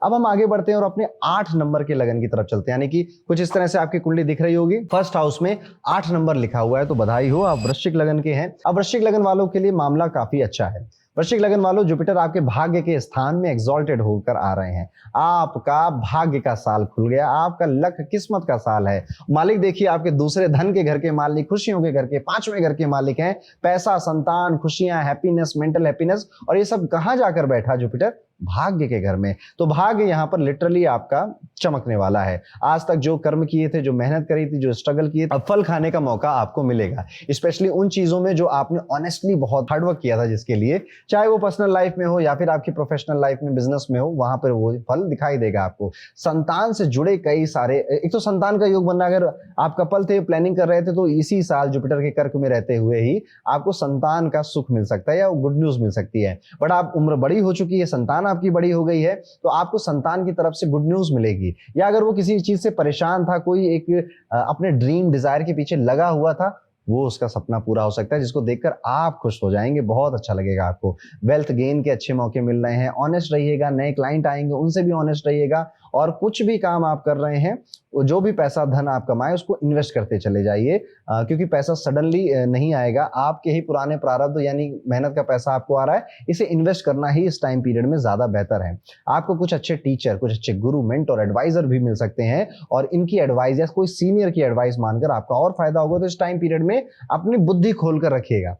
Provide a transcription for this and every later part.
अब हम आगे बढ़ते हैं और अपने 8 नंबर के लगन की तरफ चलते हैं, यानी कि कुछ इस तरह से आपकी कुंडली दिख रही होगी। फर्स्ट हाउस में 8 नंबर लिखा हुआ है, तो बधाई हो, आप वृश्चिक लगन के हैं। अब वृश्चिक लगन वालों के लिए मामला काफी अच्छा है। वृश्चिक लगन वालों, जुपिटर आपके भाग्य के स्थान में एग्जॉल्टेड होकर आ रहे हैं। आपका भाग्य का साल खुल गया, आपका लक किस्मत का साल है। मालिक देखिए आपके दूसरे धन के घर के मालिक, खुशियों के घर के 5वें घर के मालिक हैं। पैसा, संतान, खुशियां, हैप्पीनेस, मेंटल हैप्पीनेस, और ये सब कहां जाकर बैठा जुपिटर? भाग्य के घर में। तो भाग्य यहां पर लिटरली आपका चमकने वाला है। आज तक जो कर्म किए थे, जो मेहनत करी थी, जो स्ट्रगल किए, अब फल खाने का मौका आपको मिलेगा। स्पेशली उन चीजों में जो आपने ऑनेस्टली बहुत हार्डवर्क किया था जिसके लिए, चाहे वो पर्सनल लाइफ में हो या फिर आपकी प्रोफेशनल लाइफ में, बिजनेस में हो, वहां पर वो फल दिखाई देगा आपको। संतान से जुड़े कई सारे, एक तो संतान का योग बनना, अगर आप कपल थे, प्लानिंग कर रहे थे, तो इसी साल जुपिटर के कर्क में रहते हुए ही आपको संतान का सुख मिल सकता है या गुड न्यूज मिल सकती है। बट आप उम्र बड़ी हो चुकी है, संतान आपकी बड़ी हो गई है, तो आपको संतान की तरफ से गुड न्यूज मिलेगी। या अगर वो किसी चीज से परेशान था, कोई एक अपने ड्रीम डिजायर के पीछे लगा हुआ था, वो उसका सपना पूरा हो सकता है, जिसको देखकर आप खुश हो जाएंगे, बहुत अच्छा लगेगा आपको। वेल्थ गेन के अच्छे मौके मिल रहे हैं। ऑनेस्ट रहिएगा, नए क्लाइंट आएंगे, उनसे भी ऑनेस्ट रहिएगा। और कुछ भी काम आप कर रहे हैं, जो भी पैसा धन आप कमाए उसको इन्वेस्ट करते चले जाइए, क्योंकि पैसा सडनली नहीं आएगा। आपके ही पुराने प्रारब्ध यानी मेहनत का पैसा आपको आ रहा है, इसे इन्वेस्ट करना ही इस टाइम पीरियड में ज्यादा बेहतर है। आपको कुछ अच्छे टीचर, कुछ अच्छे गुरु, मेंटर, एडवाइजर भी मिल सकते हैं, और इनकी एडवाइस या कोई सीनियर की एडवाइस मानकर आपका और फायदा होगा। तो इस टाइम पीरियड में अपनी बुद्धि खोलकर रखिएगा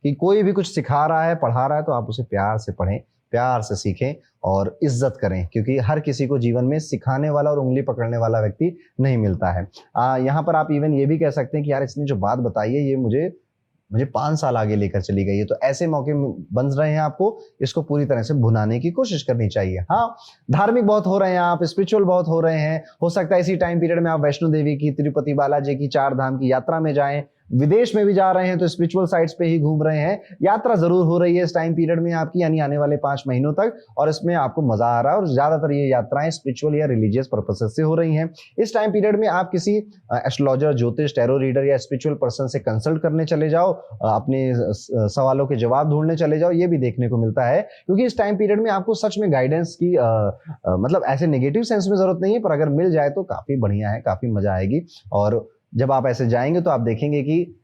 कि कोई भी कुछ सिखा रहा है, पढ़ा रहा है, तो आप उसे प्यार से पढ़ें, प्यार से सीखें और इज्जत करें, क्योंकि हर किसी को जीवन में सिखाने वाला और उंगली पकड़ने वाला व्यक्ति नहीं मिलता है। यहाँ पर आप इवन ये भी कह सकते हैं कि यार इसने जो बात बताई है ये मुझे 5 साल आगे लेकर चली गई है। तो ऐसे मौके बन रहे हैं आपको, इसको पूरी तरह से भुनाने की कोशिश करनी चाहिए। हाँ, धार्मिक बहुत हो रहे हैं आप, स्पिरिचुअल बहुत हो रहे हैं। हो सकता है इसी टाइम पीरियड में आप वैष्णो देवी की, तिरुपति बालाजी की, 4 धाम की यात्रा में जाएं। विदेश में भी जा रहे हैं तो स्पिरिचुअल साइट्स पे ही घूम रहे हैं। यात्रा जरूर हो रही है इस टाइम पीरियड में आपकी, यानी आने वाले 5 महीनों तक, और इसमें आपको मजा आ रहा है। और ज्यादातर ये यात्राएं स्पिरिचुअल या रिलीजियस पर्पसेस से हो रही हैं। इस टाइम पीरियड में आप किसी एस्ट्रोलॉजर, ज्योतिष, टैरो रीडर या स्पिरिचुअल पर्सन से कंसल्ट करने चले जाओ, अपने सवालों के जवाब ढूंढने चले जाओ, ये भी देखने को मिलता है। क्योंकि इस टाइम पीरियड में आपको सच में गाइडेंस की मतलब ऐसे नेगेटिव सेंस में जरूरत नहीं है, पर अगर मिल जाए तो काफी बढ़िया है, काफी मजा आएगी। और जब आप ऐसे जाएंगे तो आप देखेंगे कि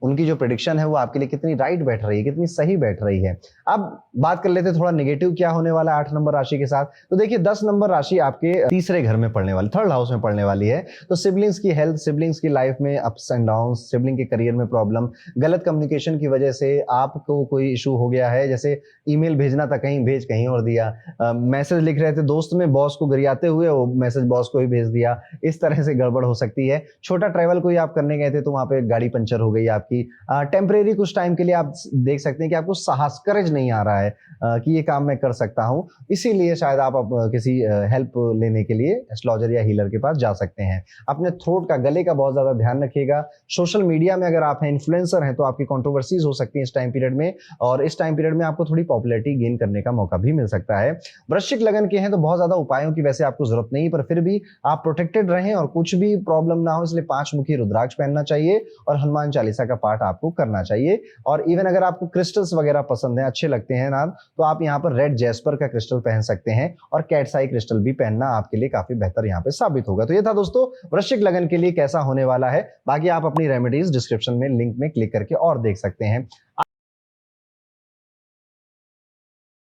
उनकी जो प्रेडिक्शन है वो आपके लिए कितनी राइट बैठ रही है, कितनी सही बैठ रही है। अब बात कर लेते हैं थोड़ा नेगेटिव क्या होने वाला है 8 नंबर राशि के साथ। तो देखिए 10 नंबर राशि आपके तीसरे घर में पड़ने वाली, 3rd हाउस में पड़ने वाली है। तो सिबलिंग्स की हेल्थ, सिबलिंग्स की लाइफ में अप्स एंड डाउन, सिबलिंग के करियर में प्रॉब्लम, गलत कम्युनिकेशन की वजह से आपको कोई इशू हो गया है, जैसे ईमेल भेजना था कहीं भेज कहीं और दिया, मैसेज लिख रहे थे दोस्त में, बॉस को गरियाते हुए वो मैसेज बॉस को ही भेज दिया, इस तरह से गड़बड़ हो सकती है। छोटा ट्रैवल कोई आप करने गए थे तो वहां पे गाड़ी पंचर हो गई आपकी। टेम्परेरी कुछ टाइम के लिए आप देख सकते हैं कि आपको साहस, करेज नहीं आ रहा है कि ये काम मैं कर सकता हूं, इसीलिए शायद आप किसी हेल्प लेने के लिए एस्ट्रोलॉजर या हीलर के पास जा सकते हैं। अपने थ्रोट का, गले का बहुत ज्यादा ध्यान रखिएगा। सोशल मीडिया में अगर आप हैं, इन्फ्लुएंसर हैं, तो आपकी कंट्रोवर्सीज हो सकती है इस टाइम पीरियड में, और इस टाइम पीरियड में आपको थोड़ी पॉपुलैरिटी गेन करने का मौका भी मिल सकता है। वृश्चिक लगन के हैं तो बहुत ज्यादा उपायों की वैसे आपको जरूरत नहीं, पर फिर भी आप प्रोटेक्टेड रहें और कुछ भी प्रॉब्लम ना हो, इसलिए 5 मुखी रुद्राक्ष पहनना चाहिए और हनुमान चालीसा का पाठ आपको करना चाहिए। और इवन अगर आपको क्रिस्टल्स वगैरह पसंद है, अच्छे लगते हैं ना, तो आप यहाँ पर रेड जैस्पर का क्रिस्टल पहन सकते हैं, और कैट्स आई क्रिस्टल भी पहनना आपके लिए काफी बेहतर यहाँ पे साबित होगा। तो ये था दोस्तों वृश्चिक लगन के लिए कैसा होने वाला है। बाकी आप अपनी रेमेडीज डिस्क्रिप्शन में लिंक में क्लिक करके और देख सकते हैं।